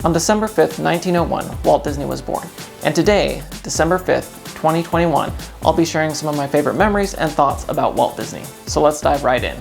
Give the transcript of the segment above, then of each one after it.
On December 5th, 1901, Walt Disney was born. And today, December 5th, 2021, I'll be sharing some of my favorite memories and thoughts about Walt Disney. So let's dive right in.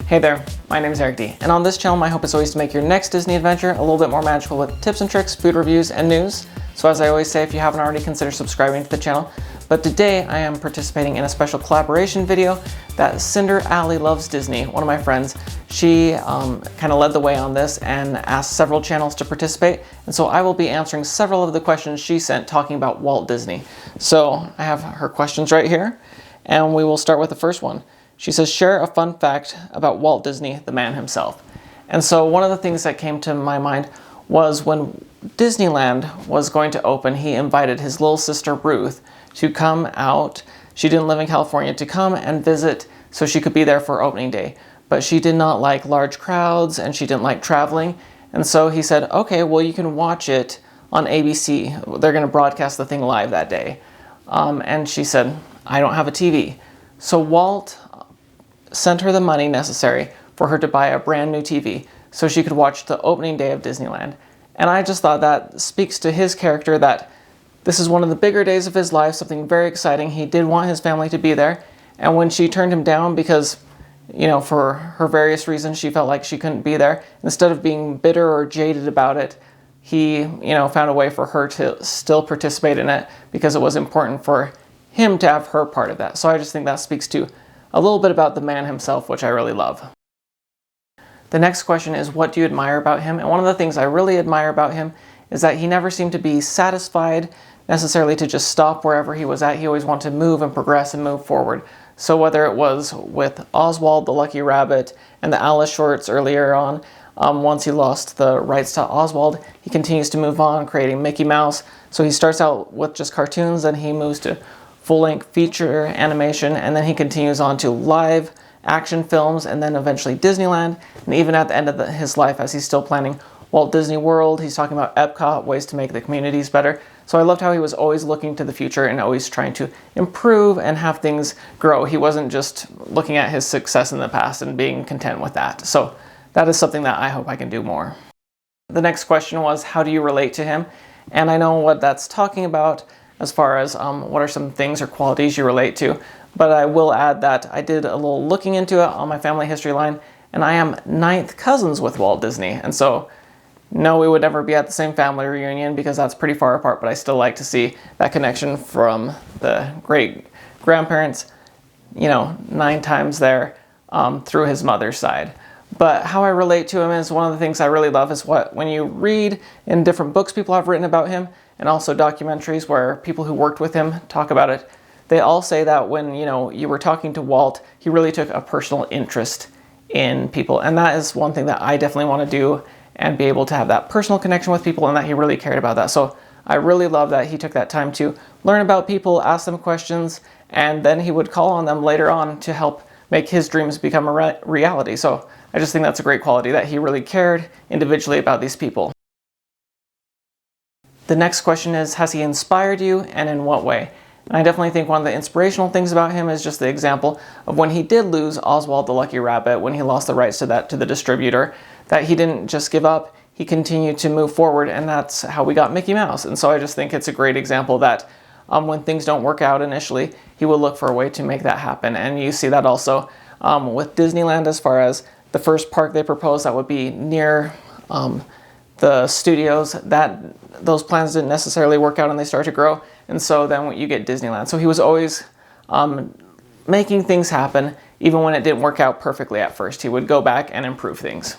Hey there, my name is Eric D, and on this channel my hope is always to make your next Disney adventure a little bit more magical with tips and tricks, food reviews, and news. So as I always say, if you haven't already, consider subscribing to the channel. But today I am participating in a special collaboration video that Cinder Alley Loves Disney, one of my friends. She kind of led the way on this and asked several channels to participate. And so I will be answering several of the questions she sent talking about Walt Disney. So I have her questions right here, and we will start with the first one. She says, share a fun fact about Walt Disney, the man himself. And so one of the things that came to my mind was when Disneyland was going to open, he invited his little sister Ruth to come out. She didn't live in California, to come and visit so she could be there for opening day. But she did not like large crowds and she didn't like traveling. And so he said, okay, well, you can watch it on ABC. They're going to broadcast the thing live that day. And she said, I don't have a TV. So Walt sent her the money necessary for her to buy a brand new TV so she could watch the opening day of Disneyland. And I just thought that speaks to his character, that this is one of the bigger days of his life, something very exciting. He did want his family to be there. And when she turned him down because, you know, for her various reasons, she felt like she couldn't be there, instead of being bitter or jaded about it, he, found a way for her to still participate in it because it was important for him to have her part of that. So I just think that speaks to a little bit about the man himself, which I really love. The next question is, what do you admire about him? And one of the things I really admire about him is that he never seemed to be satisfied necessarily to just stop wherever he was at. He always wanted to move and progress and move forward. So whether it was with Oswald the Lucky Rabbit and the Alice shorts earlier on, once he lost the rights to Oswald, he continues to move on, creating Mickey Mouse. So he starts out with just cartoons, then he moves to full-length feature animation, and then he continues on to live action films, and then eventually Disneyland. And even at the end of his life, as he's still planning Walt Disney World, he's talking about Epcot, ways to make the communities better. So I loved how he was always looking to the future and always trying to improve and have things grow. He wasn't just looking at his success in the past and being content with that. So that is something that I hope I can do more. The next question was, how do you relate to him? And I know what that's talking about as far as what are some things or qualities you relate to. But I will add that I did a little looking into it on my family history line, and I am 9th cousins with Walt Disney. And so, no, we would never be at the same family reunion because that's pretty far apart, but I still like to see that connection from the great-grandparents, 9 times there through his mother's side. But how I relate to him is one of the things I really love is when you read in different books people have written about him, and also documentaries where people who worked with him talk about it, they all say that when you were talking to Walt, he really took a personal interest in people. And that is one thing that I definitely want to do, and be able to have that personal connection with people, and that he really cared about that. So I really love that he took that time to learn about people, ask them questions, and then he would call on them later on to help make his dreams become a reality. So I just think that's a great quality, that he really cared individually about these people. The next question is, has he inspired you, and in what way? And I definitely think one of the inspirational things about him is just the example of when he did lose Oswald the Lucky Rabbit, when he lost the rights to that to the distributor, that he didn't just give up, he continued to move forward, and that's how we got Mickey Mouse. And so I just think it's a great example that when things don't work out initially, he will look for a way to make that happen. And you see that also with Disneyland, as far as the first park they proposed that would be near the studios, that those plans didn't necessarily work out and they start to grow. And so then you get Disneyland. So he was always making things happen, even when it didn't work out perfectly at first. He would go back and improve things.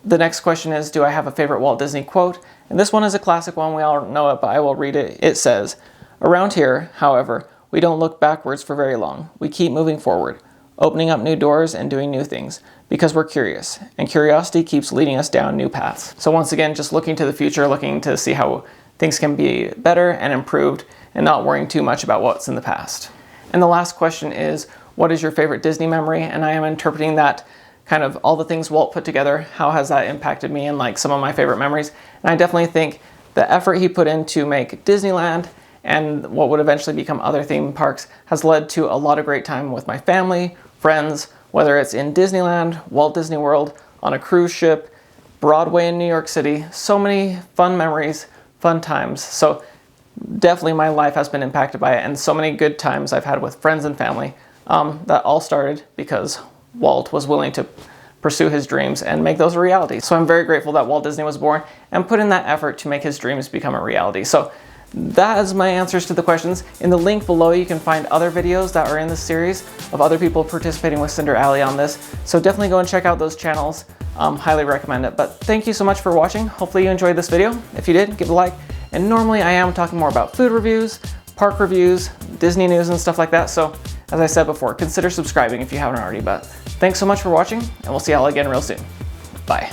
The next question is, do I have a favorite Walt Disney quote? And this one is a classic one, we all know it, but I will read it. It says, around here, however, we don't look backwards for very long. We keep moving forward, opening up new doors and doing new things, because we're curious, and curiosity keeps leading us down new paths. So once again, just looking to the future, looking to see how things can be better and improved, and not worrying too much about what's in the past. And the last question is, what is your favorite Disney memory? And I am interpreting that kind of all the things Walt put together, how has that impacted me, and like some of my favorite memories. And I definitely think the effort he put in to make Disneyland and what would eventually become other theme parks has led to a lot of great time with my family, friends, whether it's in Disneyland, Walt Disney World, on a cruise ship, Broadway in New York City. So many fun memories, fun times. So definitely my life has been impacted by it, and so many good times I've had with friends and family that all started because Walt was willing to pursue his dreams and make those a reality. So I'm very grateful that Walt Disney was born and put in that effort to make his dreams become a reality. So that is my answers to the questions. In the link below, you can find other videos that are in this series of other people participating with Cinder Alley on this. So definitely go and check out those channels. Highly recommend it. But thank you so much for watching. Hopefully you enjoyed this video. If you did, give a like. And normally I am talking more about food reviews, park reviews, Disney news and stuff like that. So as I said before, consider subscribing if you haven't already. But thanks so much for watching, and we'll see y'all again real soon. Bye.